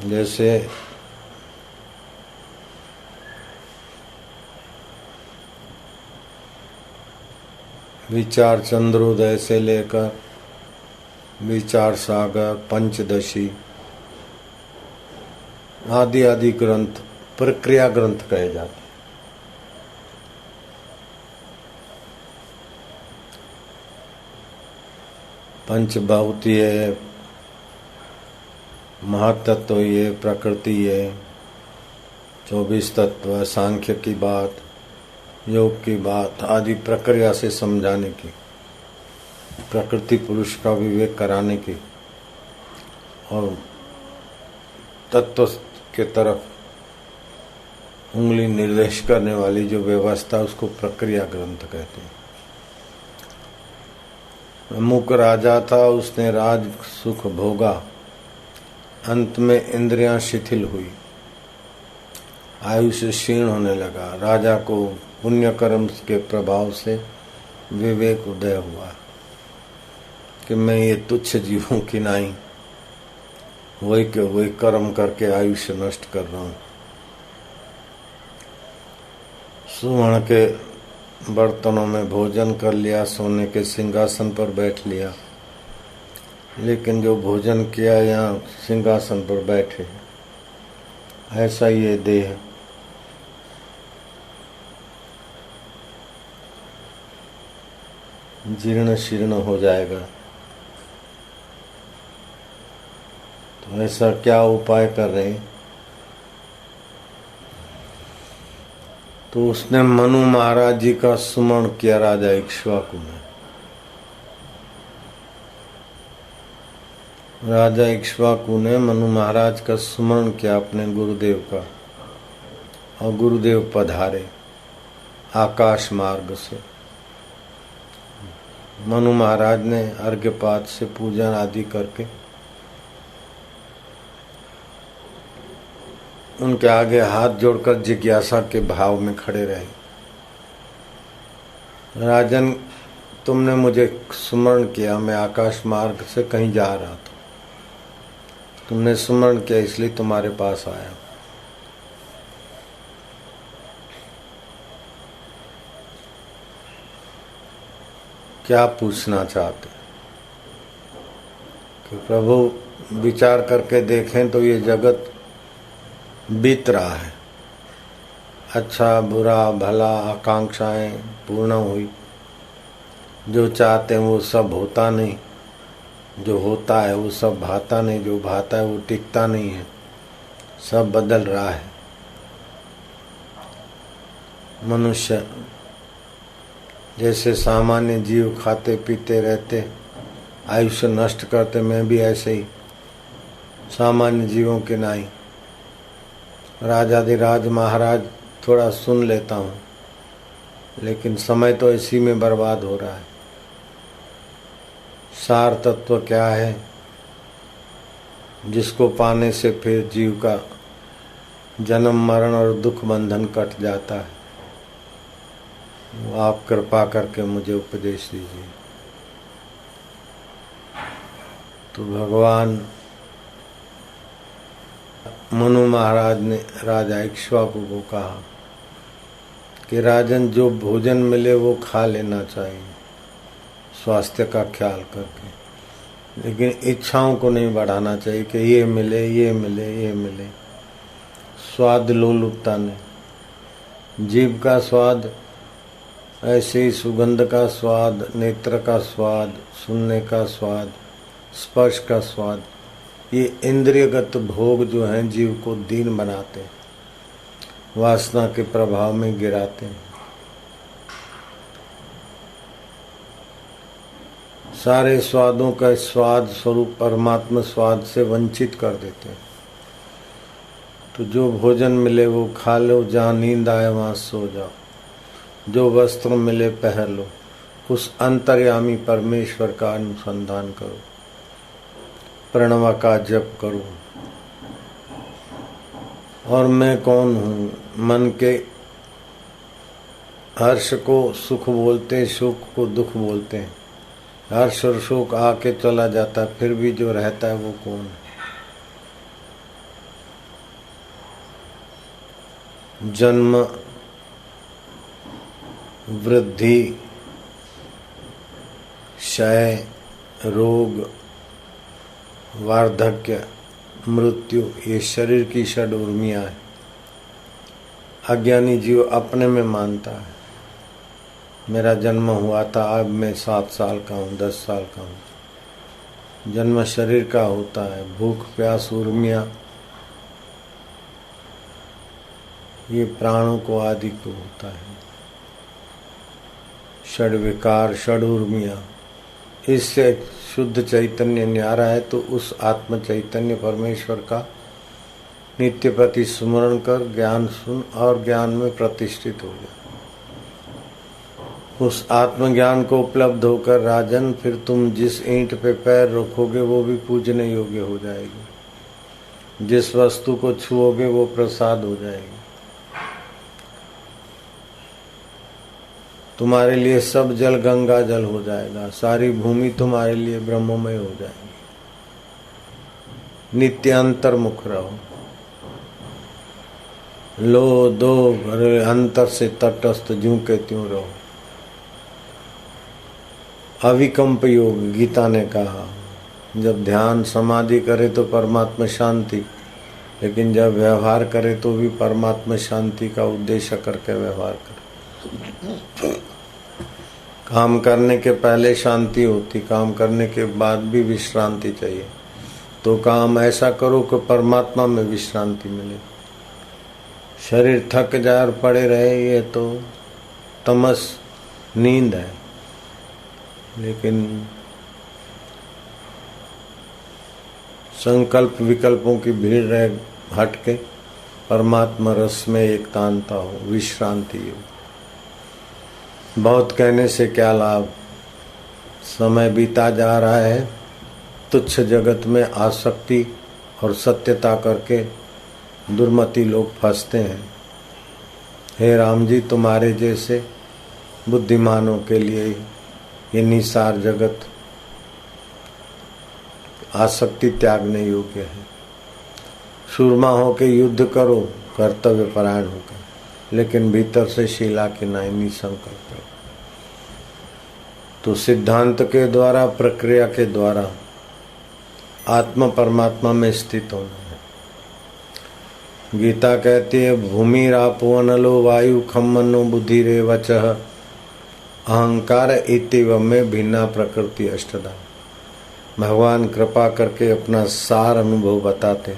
जैसे विचार चंद्रोदय से लेकर विचार सागर, पंचदशी आदि आदि ग्रंथ प्रक्रिया ग्रंथ कहे जाते हैं। पंचभौतीय, महातत्व, ये प्रकृति है, 24 तत्व, सांख्य की बात, योग की बात आदि प्रक्रिया से समझाने की, प्रकृति पुरुष का विवेक कराने की और तत्व के तरफ उंगली निर्देश करने वाली जो व्यवस्था, उसको प्रक्रिया ग्रंथ कहते हैं। अमुक राजा था, उसने राज सुख भोगा, अंत में इंद्रियां शिथिल हुई, आयुष्य क्षीण होने लगा। राजा को पुण्य कर्म के प्रभाव से विवेक उदय हुआ कि मैं ये तुच्छ जीवों की नहीं, वही के वही कर्म करके आयुष्य नष्ट कर रहा हूं। सुवर्ण के बर्तनों में भोजन कर लिया, सोने के सिंहासन पर बैठ लिया, लेकिन जो भोजन किया यहाँ सिंहासन पर बैठे, ऐसा ये देह जीर्ण शीर्ण हो जाएगा। तो ऐसा क्या उपाय कर रहे हैं? तो उसने मनु महाराज जी का सुमरण किया, राजा इक्ष्वाकु ने। राजा इक्ष्वाकु ने मनु महाराज का सुमरण किया अपने गुरुदेव का, और गुरुदेव पधारे आकाश मार्ग से। मनु महाराज ने अर्घ्यपात से पूजन आदि करके उनके आगे हाथ जोड़कर जिज्ञासा के भाव में खड़े रहे। राजन, तुमने मुझे सुमरण किया, मैं आकाश मार्ग से कहीं जा रहा था, तुमने सुमरण किया इसलिए तुम्हारे पास आया। क्या पूछना चाहते कि प्रभु विचार करके देखें तो ये जगत बीत रहा है, अच्छा बुरा भला आकांक्षाएं पूर्ण हुई, जो चाहते हैं वो सब होता नहीं, जो होता है वो सब भाता नहीं, जो भाता है वो टिकता नहीं है, सब बदल रहा है। मनुष्य जैसे सामान्य जीव खाते पीते रहते, आयुष्य नष्ट करते, मैं भी ऐसे ही सामान्य जीवों के नहीं, राजाधिराज महाराज थोड़ा सुन लेता हूँ, लेकिन समय तो इसी में बर्बाद हो रहा है। सार तत्व क्या है जिसको पाने से फिर जीव का जन्म मरण और दुख बंधन कट जाता है? वो आप कृपा करके मुझे उपदेश दीजिए। तो भगवान मनु महाराज ने राजा इक्ष्वाकु को कहा कि राजन, जो भोजन मिले वो खा लेना चाहिए स्वास्थ्य का ख्याल करके, लेकिन इच्छाओं को नहीं बढ़ाना चाहिए कि ये मिले ये मिले ये मिले। स्वाद लोलुपता नहीं, जीव का स्वाद ऐसे ही सुगंध का स्वाद, नेत्र का स्वाद, सुनने का स्वाद, स्पर्श का स्वाद, ये इंद्रियगत भोग जो हैं जीव को दीन बनाते, वासना के प्रभाव में गिराते हैं। सारे स्वादों का स्वाद स्वरूप परमात्मा स्वाद से वंचित कर देते हैं। तो जो भोजन मिले वो खा लो, जहाँ नींद आए वहाँ सो जाओ, जो वस्त्र मिले पहन लो, उस अंतर्यामी परमेश्वर का अनुसंधान करो, प्रणव का जप करो। और मैं कौन हूँ? मन के हर्ष को सुख बोलते, सुख को दुख बोलते हैं। हर्ष और सुख आके चला जाता है, फिर भी जो रहता है वो कौन है? जन्म, वृद्धि, क्षय, रोग, वार्धक्य, मृत्यु, ये शरीर की षड उर्मियां है। अज्ञानी जीव अपने में मानता है मेरा जन्म हुआ था, अब मैं 7 साल का हूँ, 10 साल का हूँ। जन्म शरीर का होता है। भूख प्यास उर्मियां ये प्राणों को आदि को होता है। षड विकार, षड उर्मियां, इससे शुद्ध चैतन्य न्यारा है तो उस आत्म चैतन्य परमेश्वर का नित्य प्रति स्मरण कर ज्ञान सुन और ज्ञान में प्रतिष्ठित हो जा। उस आत्मज्ञान को उपलब्ध होकर राजन फिर तुम जिस ईंट पे पैर रखोगे वो भी पूजने योग्य हो जाएगी। जिस वस्तु को छुओगे वो प्रसाद हो जाएगी। तुम्हारे लिए सब जल गंगा जल हो जाएगा। सारी भूमि तुम्हारे लिए ब्रह्ममय हो जाएगी। नित्य अंतर्मुख रहो। लो दो भरे अंतर से तटस्थ ज्यों के त्यों रहो। अविकम्प योग गीता ने कहा। जब ध्यान समाधि करे तो परमात्मा शांति, लेकिन जब व्यवहार करे तो भी परमात्मा शांति का उद्देश्य करके व्यवहार करे। काम करने के पहले शांति होती, काम करने के बाद भी विश्रांति चाहिए। तो काम ऐसा करो कि परमात्मा में विश्रांति मिले। शरीर थक जाए और पड़े रहे, ये तो तमस नींद है। लेकिन संकल्प विकल्पों की भीड़ रहे, हटके परमात्मा रस में एकतानता हो, विश्रांति हो। बहुत कहने से क्या लाभ, समय बीता जा रहा है। तुच्छ जगत में आसक्ति और सत्यता करके दुर्मति लोग फंसते हैं। हे राम जी, तुम्हारे जैसे बुद्धिमानों के लिए ये निसार जगत आसक्ति त्यागने योग्य है। सूरमा होके युद्ध करो, कर्तव्य परायण होकर, लेकिन भीतर से शीला के नाई निसंकल्प रहो। तो सिद्धांत के द्वारा, प्रक्रिया के द्वारा आत्मा परमात्मा में स्थित होना है। गीता कहती है भूमि रापो अनलो वायु खम मनो बुद्धि रे वचः अहंकार इतिव में भिन्ना प्रकृति अष्टधा। भगवान कृपा करके अपना सार अनुभव बताते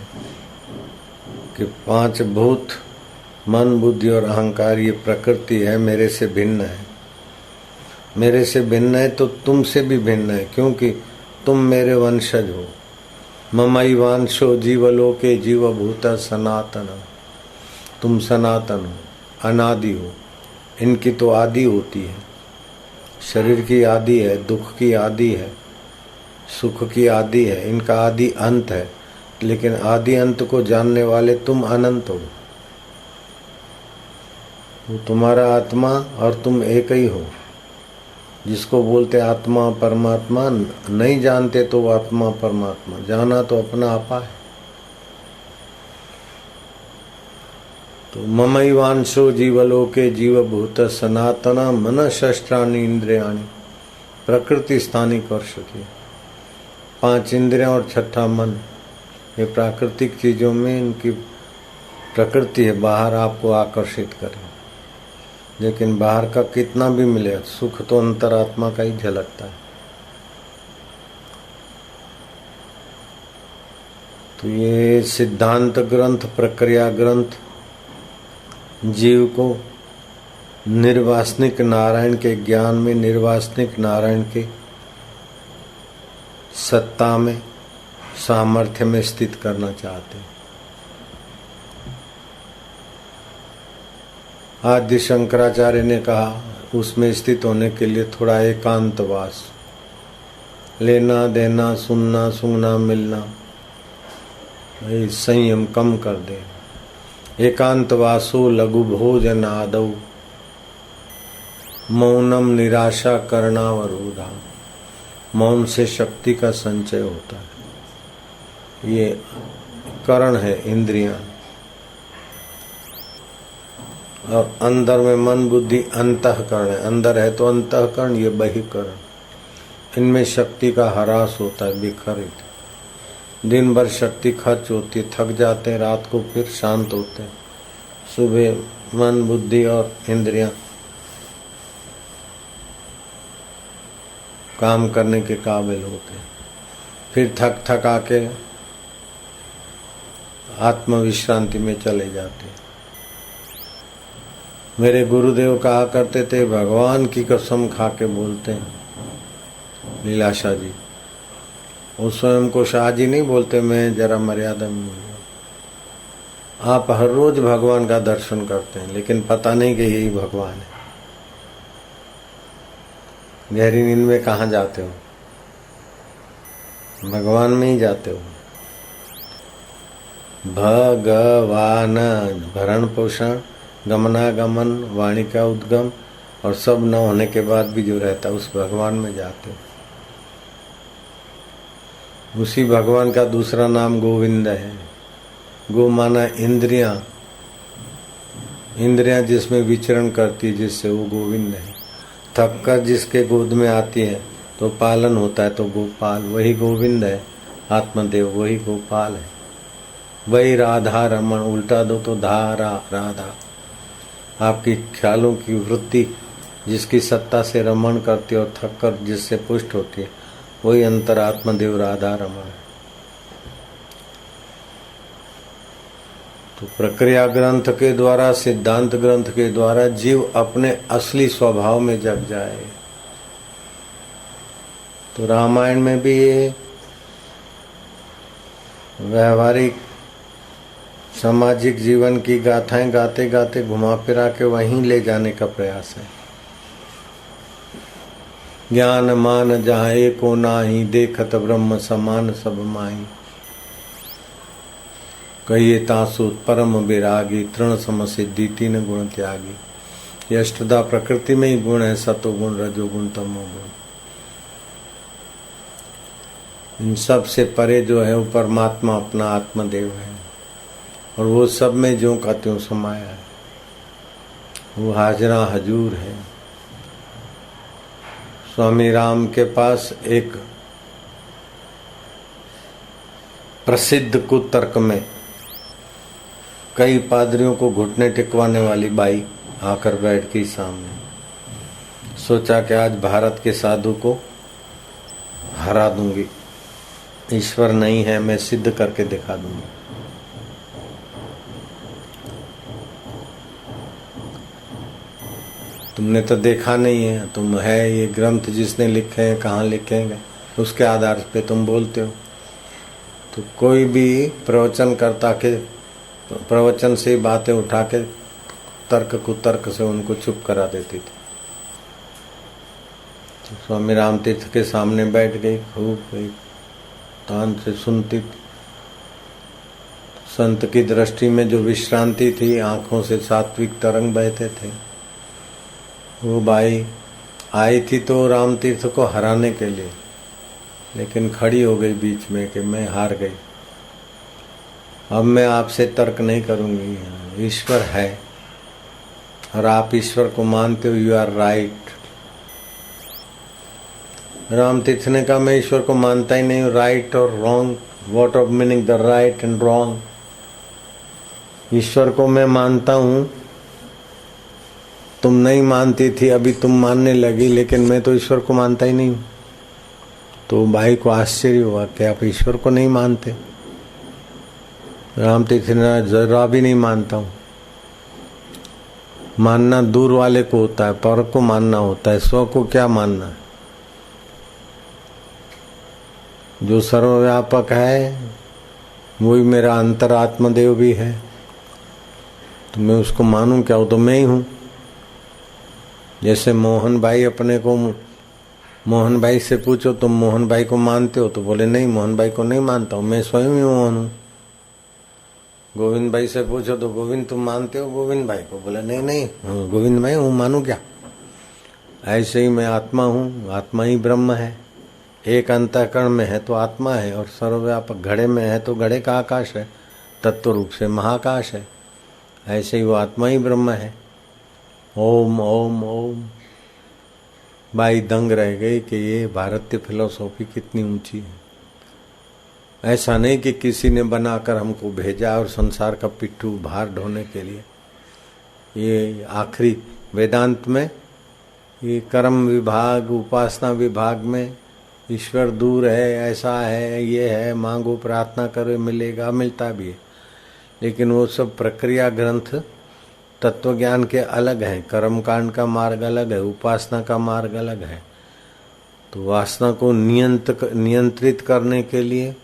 कि 5 भूत, मन, बुद्धि और अहंकार, ये प्रकृति है, मेरे से भिन्न है। मेरे से भिन्न है तो तुमसे भी भिन्न है, क्योंकि तुम मेरे वंशज हो। ममैवांशो जीवलोके जीवभूत सनातन। तुम सनातन हो, अनादि हो। इनकी तो आदि होती है। शरीर की आदि है, दुख की आदि है, सुख की आदि है, इनका आदि अंत है। लेकिन आदि अंत को जानने वाले तुम अनंत हो। वो तुम्हारा आत्मा और तुम एक ही हो। जिसको बोलते आत्मा परमात्मा, नहीं जानते तो आत्मा परमात्मा, जाना तो अपना आपा है। तो ममैवांशो जीवलोके जीवभूत सनातन मन शस्त्राणि इंद्रियाणि प्रकृति स्थानिक वर्षति। 5 इंद्रियां और 6ठा मन, ये प्राकृतिक चीजों में इनकी प्रकृति है, बाहर आपको आकर्षित करे। लेकिन बाहर का कितना भी मिले, सुख तो अंतरात्मा का ही झलकता है। तो ये सिद्धांत ग्रंथ, प्रक्रिया ग्रंथ जीव को निर्वासनिक नारायण के ज्ञान में, निर्वासनिक नारायण के सत्ता में, सामर्थ्य में स्थित करना चाहते हैं। आदि शंकराचार्य ने कहा उसमें स्थित होने के लिए थोड़ा एकांतवास, लेना देना, सुनना सूंघना मिलना, संयम कम कर दे। एकांतवासो लघु भोजन आदौ मौनम निराशा करणावरोधा। मौन से शक्ति का संचय होता है। ये करण है, इंद्रियां। और अंदर में मन बुद्धि अंतःकरण है। अंदर है तो अंतःकरण, ये बहिकरण। इनमें शक्ति का ह्रास होता है, बिखरित। दिन भर शक्ति खर्च होती है, थक जाते हैं, रात को फिर शांत होते हैं। सुबह मन बुद्धि और इंद्रियां काम करने के काबिल होते हैं, फिर थक थक आके आत्म विश्रांति में चले जाते हैं। मेरे गुरुदेव कहा करते थे, भगवान की कसम खा के बोलते हैं लीलाशाह जी। वो स्वयं को शाह जी नहीं बोलते, मैं जरा मर्यादा में बोलूं। आप हर रोज भगवान का दर्शन करते हैं, लेकिन पता नहीं कि यही भगवान है। गहरी नींद में कहाँ जाते हो? भगवान में ही जाते हो। भगवान भरण पोषण गमनागमन वाणी का उद्गम और सब न होने के बाद भी जो रहता है, उस भगवान में जाते हो। उसी भगवान का दूसरा नाम गोविंद है। गो माना इंद्रियां, इंद्रियां जिसमें विचरण करती है, जिससे वो गोविंद है। थक कर जिसके गोद में आती है तो पालन होता है, तो गोपाल वही गोविंद है। आत्मदेव वही गोपाल है, वही राधा रमन। उल्टा दो तो धारा राधा। आपकी ख्यालों की वृत्ति जिसकी सत्ता से रमण करती है और थक कर जिससे पुष्ट होती है, वही अंतरात्मदेव राधा रमण है। तो प्रक्रिया ग्रंथ के द्वारा, सिद्धांत ग्रंथ के द्वारा जीव अपने असली स्वभाव में जग जाए। तो रामायण में भी ये व्यवहारिक सामाजिक जीवन की गाथाएं गाते गाते घुमा फिरा के वहीं ले जाने का प्रयास है। ज्ञान मान जहाँ एको नाही, देखत ब्रह्म समान सब माही। कहिए तासु परम विरागी, तृण सम सिद्धि तीन गुण त्यागी। ये अष्टदा प्रकृति में ही गुण है, सतोगुण रजोगुण तमोगुण। इन सब से परे जो है वो परमात्मा अपना आत्मदेव है, और वो सब में ज्यों का त्यों समाया है। वो हाजरा हजूर है। स्वामी राम के पास एक प्रसिद्ध कुतर्क में कई पादरियों को घुटने टिकवाने वाली बाई आकर बैठ गई सामने। सोचा कि आज भारत के साधु को हरा दूंगी। ईश्वर नहीं है, मैं सिद्ध करके दिखा दूंगी। तुमने तो देखा नहीं है, तुम है ये ग्रंथ जिसने लिखे हैं, कहाँ लिखे हैं, उसके आधार पे तुम बोलते हो। तो कोई भी प्रवचन करता के प्रवचन से बातें उठा के तर्क कुतर्क से उनको चुप करा देती थी। तो स्वामी राम तीर्थ के सामने बैठ गई, खूब तान से सुनती। संत की दृष्टि में जो विश्रांति थी, आंखों से सात्विक तरंग बहते थे। वो बाई आई थी तो राम तीर्थ को हराने के लिए, लेकिन खड़ी हो गई बीच में कि मैं हार गई, अब मैं आपसे तर्क नहीं करूंगी। ईश्वर है और आप ईश्वर को मानते हो, यू आर राइट। राम तीर्थ ने कहा मैं ईश्वर को मानता ही नहीं हूँ। राइट और wrong, what of meaning the right and wrong. ईश्वर को मैं मानता हूँ, तुम नहीं मानती थी, अभी तुम मानने लगी, लेकिन मैं तो ईश्वर को मानता ही नहीं हूँ। तो भाई को आश्चर्य हुआ कि आप ईश्वर को नहीं मानते। राम तीर्थ ने जरा भी नहीं मानता हूँ। मानना दूर वाले को होता है, पर को मानना होता है, स्व को क्या मानना है। जो सर्वव्यापक है वही मेरा अंतरात्मदेव भी है, तो मैं उसको मानूं क्या? वो तो मैं ही हूँ। जैसे मोहन भाई अपने को, मोहन भाई से पूछो तुम मोहन भाई को मानते हो, तो बोले नहीं, मोहन भाई को नहीं मानता हूँ, मैं स्वयं ही मोहन हूँ। गोविंद भाई से पूछो तो गोविंद तुम मानते हो गोविंद भाई को, बोले नहीं नहीं, गोविंद भाई हूँ, मानू क्या? ऐसे ही मैं आत्मा हूँ, आत्मा ही ब्रह्म है। एक अंतःकरण में है तो आत्मा है, और सर्वव्यापक घड़े में है तो घड़े का आकाश है, तत्व रूप से महाकाश है। ऐसे ही वो आत्मा ही ब्रह्म है। ओम ओम ओम। बाई दंग रह गई कि ये भारतीय फिलोसॉफी कितनी ऊंची है। ऐसा नहीं कि किसी ने बनाकर हमको भेजा और संसार का पिट्ठू भार ढोने के लिए। ये आखिरी वेदांत में ये कर्म विभाग उपासना विभाग में ईश्वर दूर है, ऐसा है, ये है, मांगो प्रार्थना करो मिलेगा, मिलता भी है, लेकिन वो सब प्रक्रिया ग्रंथ तत्व ज्ञान के अलग हैं। कर्म कांड का मार्ग अलग है, उपासना का मार्ग अलग है। तो वासना को नियंत्रित करने के लिए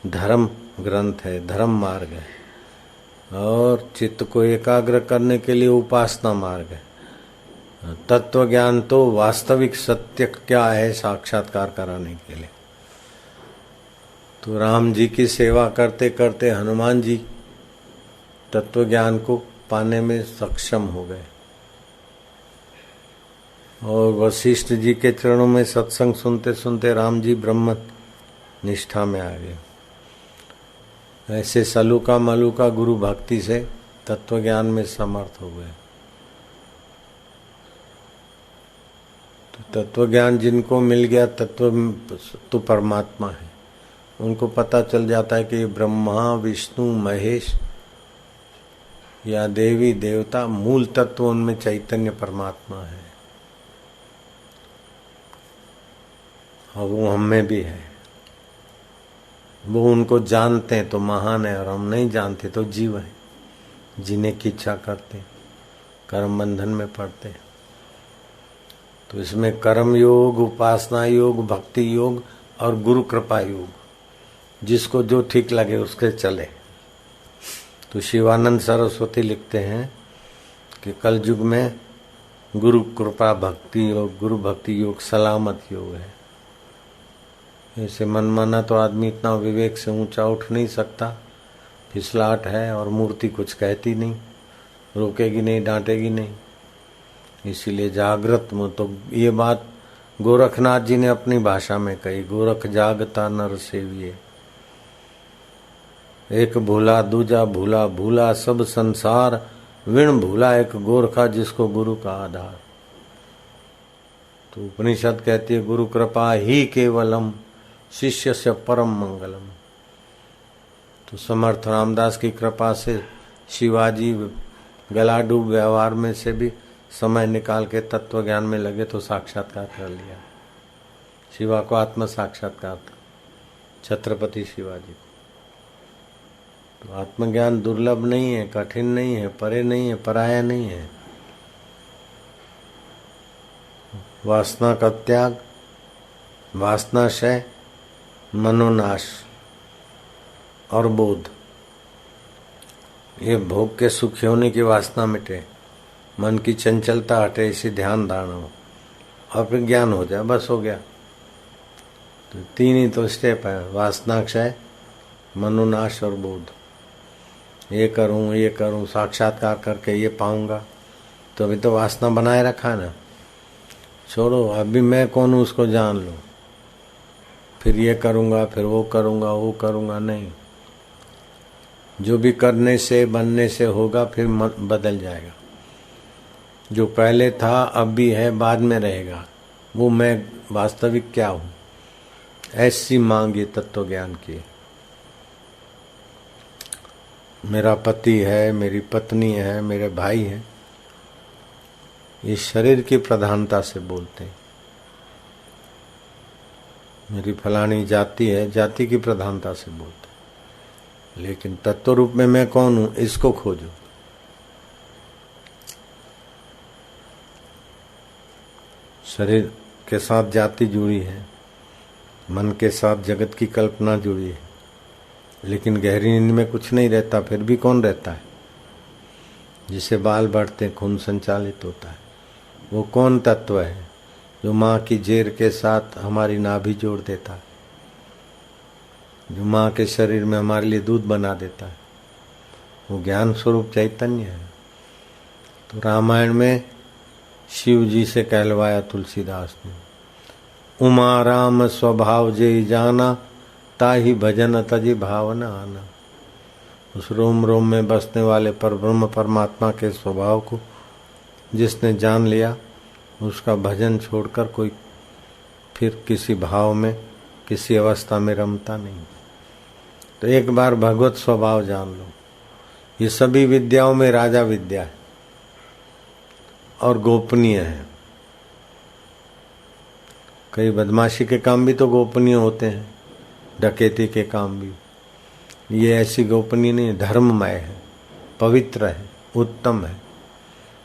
धर्म ग्रंथ है, धर्म मार्ग है, और चित्त को एकाग्र करने के लिए उपासना मार्ग है। तत्व ज्ञान तो वास्तविक सत्य क्या है साक्षात्कार कराने के लिए। तो राम जी की सेवा करते करते हनुमान जी तत्व ज्ञान को पाने में सक्षम हो गए और वशिष्ठ जी के चरणों में सत्संग सुनते सुनते राम जी ब्रह्म निष्ठा में आ गए। ऐसे सलूका मलूका गुरु भक्ति से तत्व ज्ञान में समर्थ हो गए। तो तत्व ज्ञान जिनको मिल गया, तत्व तो परमात्मा है, उनको पता चल जाता है कि ब्रह्मा विष्णु महेश या देवी देवता मूल तत्व उनमें चैतन्य परमात्मा है और वो हम में भी है। वो उनको जानते हैं तो महान है और हम नहीं जानते तो जीव है, जीने की इच्छा करते, कर्म बंधन में पड़ते। तो इसमें कर्म योग, उपासना योग, भक्ति योग और गुरु कृपा योग, जिसको जो ठीक लगे उसके चले। तो शिवानंद सरस्वती लिखते हैं कि कल युग में गुरु कृपा भक्ति योग, गुरु भक्ति योग सलामत योग है। ऐसे मनमाना तो आदमी इतना विवेक से ऊंचा उठ नहीं सकता, फिसलाहट है और मूर्ति कुछ कहती नहीं, रोकेगी नहीं, डांटेगी नहीं। इसीलिए जागृत में तो ये बात गोरखनाथ जी ने अपनी भाषा में कही, गोरख जागता नर सेविये, एक भूला दूजा भूला, भूला सब संसार, विण भूला एक गोरखा जिसको गुरु का आधार। तो उपनिषद कहती है गुरु कृपा ही केवलम, शिष्य से परम मंगलम। तो समर्थ रामदास की कृपा से शिवाजी गलाडूब व्यवहार में से भी समय निकाल के तत्व ज्ञान में लगे तो साक्षात्कार कर लिया। शिवा को आत्म साक्षात्कार था, छत्रपति शिवाजी को। तो आत्मज्ञान दुर्लभ नहीं है, कठिन नहीं है, परे नहीं है, पराया नहीं है। वासना का त्याग, वासनाशय, मनोनाश और बोध, ये भोग के सुखी होने की वासना मिटे, मन की चंचलता हटे, इसी ध्यान धारणा हो और फिर ज्ञान हो जाए, बस हो गया। तो तीन ही तो स्टेप है, वासनाक्षय, मनोनाश और बोध। ये करूं, साक्षात्कार करके ये पाऊंगा, तो अभी तो वासना बनाए रखा ना, छोड़ो, अभी मैं कौन हूं उसको जान लो, फिर ये करूंगा, फिर वो करूंगा, नहीं। जो भी करने से बनने से होगा फिर बदल जाएगा। जो पहले था अब भी है, बाद में रहेगा, वो मैं वास्तविक क्या हूं, ऐसी मांग ये तत्व ज्ञान की। मेरा पति है, मेरी पत्नी है, मेरे भाई हैं, ये शरीर की प्रधानता से बोलते हैं। मेरी फलानी जाति है, जाति की प्रधानता से बोलते हैं, लेकिन तत्व रूप में मैं कौन हूं, इसको खोजो। शरीर के साथ जाति जुड़ी है, मन के साथ जगत की कल्पना जुड़ी है, लेकिन गहरी नींद में कुछ नहीं रहता, फिर भी कौन रहता है? जिसे बाल बढ़ते, खून संचालित होता है, वो कौन तत्व है? जो माँ की जेर के साथ हमारी नाभि जोड़ देता है, जो माँ के शरीर में हमारे लिए दूध बना देता है, वो ज्ञान स्वरूप चैतन्य है। तो रामायण में शिव जी से कहलवाया तुलसीदास ने, उमा राम स्वभाव जे जाना, ताही भजन तजी भावना आना। उस रोम रोम में बसने वाले पर ब्रह्म परमात्मा के स्वभाव को जिसने जान लिया उसका भजन छोड़कर कोई फिर किसी भाव में किसी अवस्था में रमता नहीं। तो एक बार भगवत स्वभाव जान लो। ये सभी विद्याओं में राजा विद्या है और गोपनीय है। कई बदमाशी के काम भी तो गोपनीय होते हैं, डकैती के काम भी। ये ऐसी गोपनीय नहीं, धर्ममय है, पवित्र है, उत्तम है।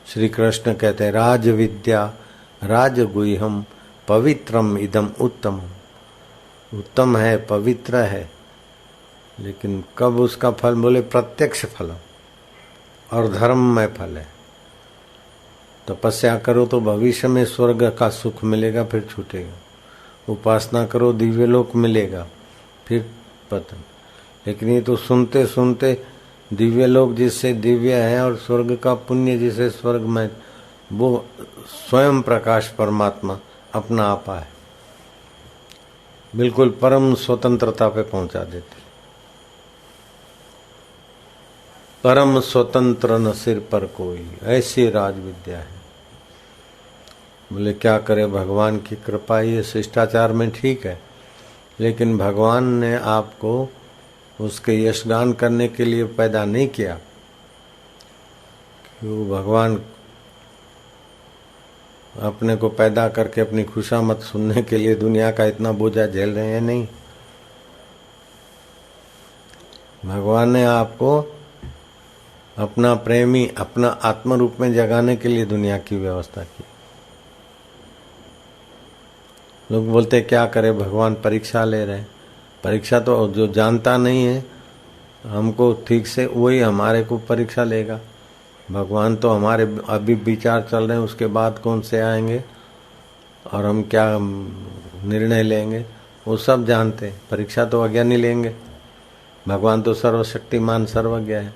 श्री कृष्ण कहते हैं राज विद्या राजगुह्यम पवित्रम इदम उत्तम। उत्तम है, पवित्र है, लेकिन कब उसका फल? बोले प्रत्यक्ष फल और धर्ममय फल है। तपस्या करो तो भविष्य में स्वर्ग का सुख मिलेगा, फिर छूटेगा। उपासना करो दिव्यलोक मिलेगा, फिर पतन। लेकिन ये तो सुनते सुनते दिव्यलोक जिससे दिव्य है और स्वर्ग का पुण्य जिसे स्वर्ग में, वो स्वयं प्रकाश परमात्मा अपना आपा है, बिल्कुल परम स्वतंत्रता पे पहुंचा देते। परम स्वतंत्र न सिर पर कोई, ऐसी राज विद्या है। बोले क्या करे, भगवान की कृपा। ये शिष्टाचार में ठीक है, लेकिन भगवान ने आपको उसके यशगान करने के लिए पैदा नहीं किया। क्यों? भगवान अपने को पैदा करके अपनी खुशामद सुनने के लिए दुनिया का इतना बोझा झेल रहे हैं? नहीं। भगवान ने आपको अपना प्रेमी, अपना आत्म रूप में जगाने के लिए दुनिया की व्यवस्था की। लोग बोलते क्या करे, भगवान परीक्षा ले रहे हैं। परीक्षा तो जो जानता नहीं है हमको ठीक से, वही हमारे को परीक्षा लेगा। भगवान तो हमारे अभी विचार चल रहे हैं, उसके बाद कौन से आएंगे और हम क्या निर्णय लेंगे वो सब जानते हैं। परीक्षा तो अज्ञानी लेंगे। भगवान तो सर्वशक्तिमान सर्वज्ञ है।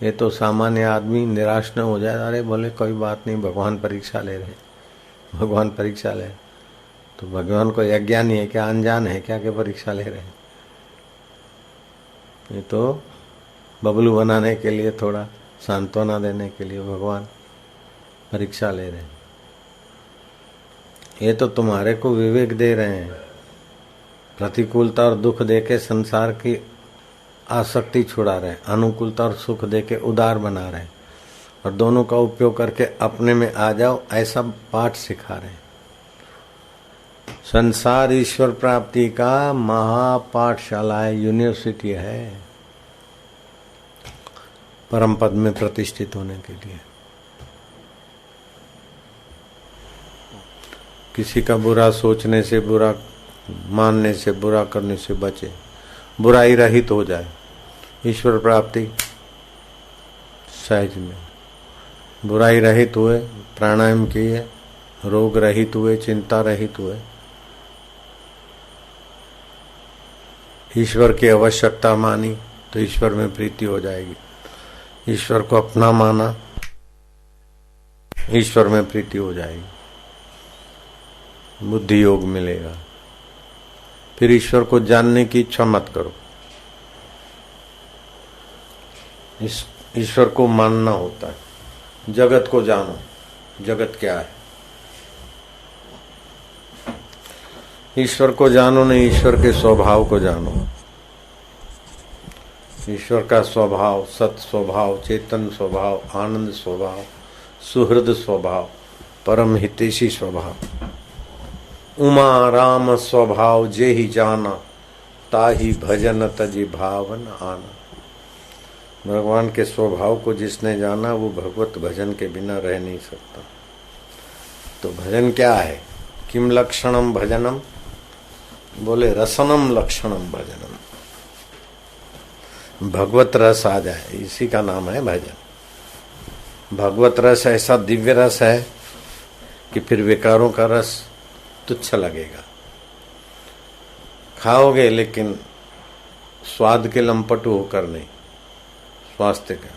ये तो सामान्य आदमी निराश न हो जाए, अरे बोले कोई बात नहीं, भगवान परीक्षा ले रहे, भगवान परीक्षा ले। तो भगवान को अज्ञानी है क्या, अनजान है क्या कि परीक्षा ले रहे हैं? ये तो बबलू बनाने के लिए, थोड़ा सांत्वना देने के लिए भगवान परीक्षा ले रहे हैं। ये तो तुम्हारे को विवेक दे रहे हैं, प्रतिकूलता और दुख देके संसार की आसक्ति छुड़ा रहे हैं, अनुकूलता और सुख देके उदार बना रहे हैं, और दोनों का उपयोग करके अपने में आ जाओ, ऐसा पाठ सिखा रहे हैं। संसार ईश्वर प्राप्ति का महापाठशाला है, यूनिवर्सिटी है, परम पद में प्रतिष्ठित होने के लिए। किसी का बुरा सोचने से, बुरा मानने से, बुरा करने से बचे, बुराई रहित हो जाए, ईश्वर प्राप्ति सहज में। बुराई रहित हुए, प्राणायाम किए, रोग रहित हुए, चिंता रहित हुए, ईश्वर की आवश्यकता मानी तो ईश्वर में प्रीति हो जाएगी। ईश्वर को अपना माना, ईश्वर में प्रीति हो जाएगी, बुद्धि योग मिलेगा। फिर ईश्वर को जानने की इच्छा मत करो, ईश्वर को मानना होता है। जगत को जानो, जगत क्या है। ईश्वर को जानो नहीं, ईश्वर के स्वभाव को जानो। ईश्वर का स्वभाव सत स्वभाव, चेतन स्वभाव, आनंद स्वभाव, सुहृद स्वभाव, परम हितैषी स्वभाव। उमा राम स्वभाव जे ही जाना, ताही भजन तजी भावन आना। भगवान के स्वभाव को जिसने जाना वो भगवत भजन के बिना रह नहीं सकता। तो भजन क्या है? किम लक्षणम भजनम? बोले रसनम लक्षणम भजनम। भगवत रस आ जाए, इसी का नाम है भजन। भगवत रस ऐसा दिव्य रस है कि फिर विकारों का रस तुच्छ लगेगा। खाओगे लेकिन स्वाद के लंपटू होकर नहीं, स्वास्थ्य का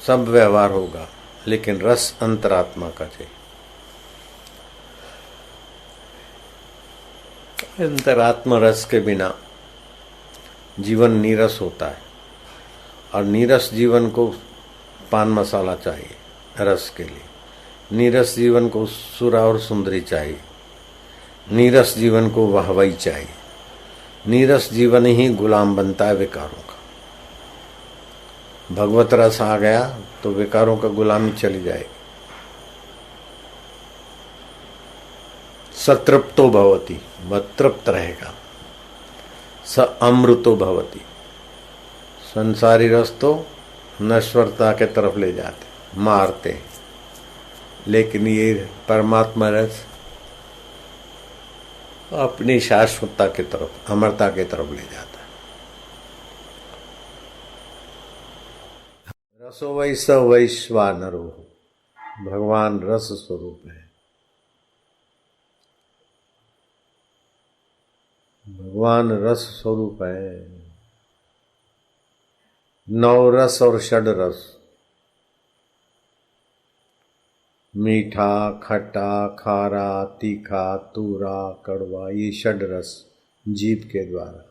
सब व्यवहार होगा, लेकिन रस अंतरात्मा का चाहिए। अंतरात्मा रस के बिना जीवन नीरस होता है, और नीरस जीवन को पान मसाला चाहिए रस के लिए। नीरस जीवन को सुरा और सुंदरी चाहिए, नीरस जीवन को वाहवाही चाहिए। नीरस जीवन ही गुलाम बनता है विकारों का। भगवत रस आ गया तो विकारों का गुलामी चली जाएगी। सतृप्तो भवति, वह तृप्त रहेगा। स अमृतो भवति, संसारी रस तो नश्वरता के तरफ ले जाते, मारते, लेकिन ये परमात्मा रस अपनी शाश्वतता की तरफ, अमरता की तरफ ले जाता है। रसो वै स वैश्वानरो, भगवान रस स्वरूप है। भगवान रस स्वरूप है। नौ रस और षड रस, मीठा, खट्टा, खारा, तीखा, तूरा, कड़वा, ये षड रस जीभ के द्वारा।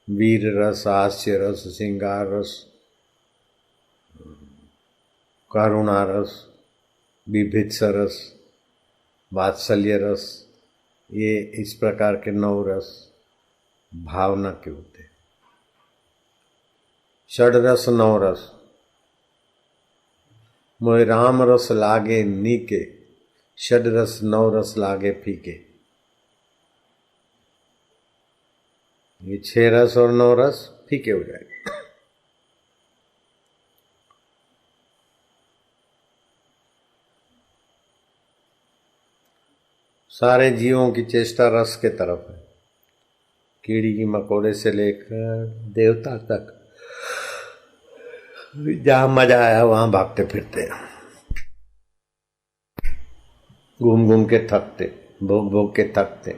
वीर रस, हास्य रस, श्रृंगार रस, करुणा रस, बिभित्स रस, वात्सल्य रस, ये इस प्रकार के 9 रस भावना के होते हैं। षड रस 9 रस। मोहि राम रस लागे नीके, षड रस 9 रस लागे फीके। ये 6 रस और 9 रस फीके हो जाएंगे। सारे जीवों की चेष्टा रस के तरफ है। कीड़ी की मकोड़े से लेकर देवता तक, जहां मजा आया वहां भागते फिरते, घूम घूम के थकते, भोग भोग के थकते,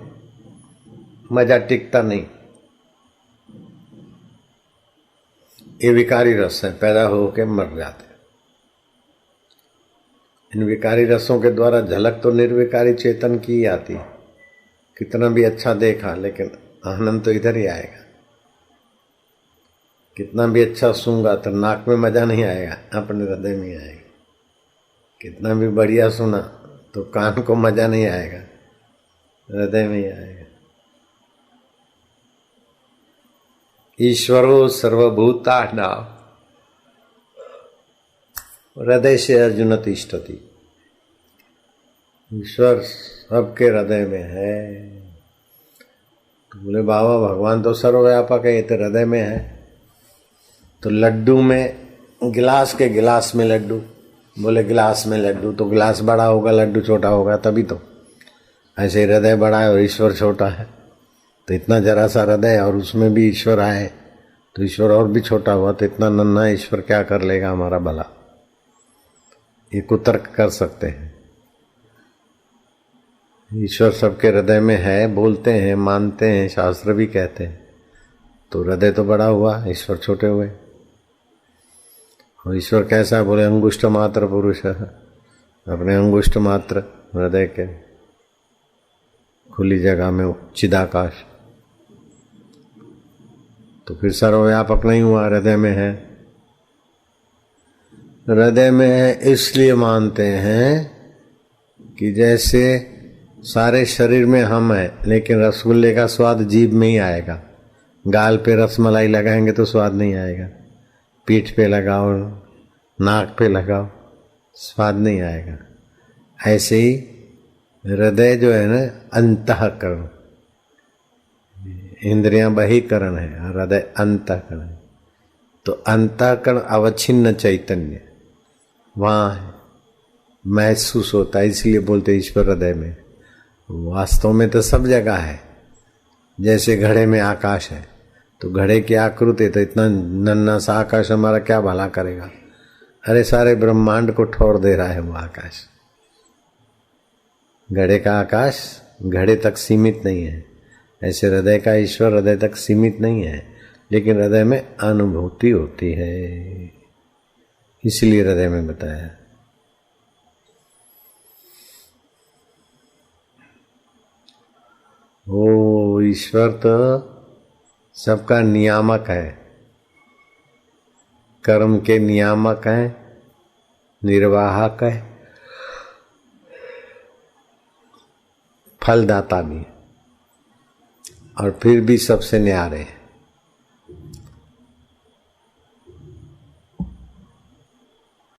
मजा टिकता नहीं। ये विकारी रस है, पैदा होके मर जाते। इन विकारी रसों के द्वारा झलक तो निर्विकारी चेतन की ही आती है। कितना भी अच्छा देखा लेकिन आनंद तो इधर ही आएगा। कितना भी अच्छा सूंगा तो नाक में मजा नहीं आएगा, अपने हृदय में आएगा। कितना भी बढ़िया सुना तो कान को मजा नहीं आएगा, हृदय में ही आएगा। ईश्वरो सर्वभूतानां हृदय से अर्जुन तिष्ठति। ईश्वर सबके हृदय में है। तो बोले बाबा भगवान तो सर्वव्यापक है, ये तो हृदय में है। तो लड्डू में, गिलास के गिलास में लड्डू, बोले गिलास में लड्डू तो गिलास बड़ा होगा, लड्डू छोटा होगा, तभी तो। ऐसे हृदय बड़ा है और ईश्वर छोटा है, तो इतना जरा सा हृदय और उसमें भी ईश्वर आए तो ईश्वर और भी छोटा हुआ, तो इतना नन्हा ईश्वर क्या कर लेगा हमारा भला। ये कुतर्क कर सकते हैं। ईश्वर सबके हृदय में है, बोलते हैं, मानते हैं, शास्त्र भी कहते हैं। तो हृदय तो बड़ा हुआ, ईश्वर छोटे हुए। और ईश्वर कैसा, बोले अंगुष्ठ मात्र पुरुष है, अपने अंगुष्ठ मात्र हृदय के खुली जगह में चिदाकाश। तो फिर सर्वव्यापक नहीं हुआ, हृदय में है। हृदय में है इसलिए मानते हैं कि जैसे सारे शरीर में हम हैं, लेकिन रसगुल्ले का स्वाद जीभ में ही आएगा। गाल पे रसमलाई लगाएंगे तो स्वाद नहीं आएगा, पीठ पे लगाओ, नाक पे लगाओ, स्वाद नहीं आएगा। ऐसे ही हृदय जो है ना, अंतःकरण, इंद्रियां बहिकरण है, हृदय अंतःकरण है। तो अंतःकरण अवच्छिन्न चैतन्य वहाँ है, महसूस होता है, इसलिए बोलते ईश्वर हृदय में। वास्तव में तो सब जगह है। जैसे घड़े में आकाश है, तो घड़े की आकृति, तो इतना नन्हा सा आकाश हमारा क्या भला करेगा। अरे सारे ब्रह्मांड को ठोर दे रहा है वो आकाश। घड़े का आकाश घड़े तक सीमित नहीं है, ऐसे हृदय का ईश्वर हृदय तक सीमित नहीं है, लेकिन हृदय में अनुभूति होती है, इसलिए हृदय में बताया। ओ ईश्वर तो सबका नियामक है, कर्म के नियामक है, निर्वाहक है, फलदाता भी और फिर भी सबसे न्यारे।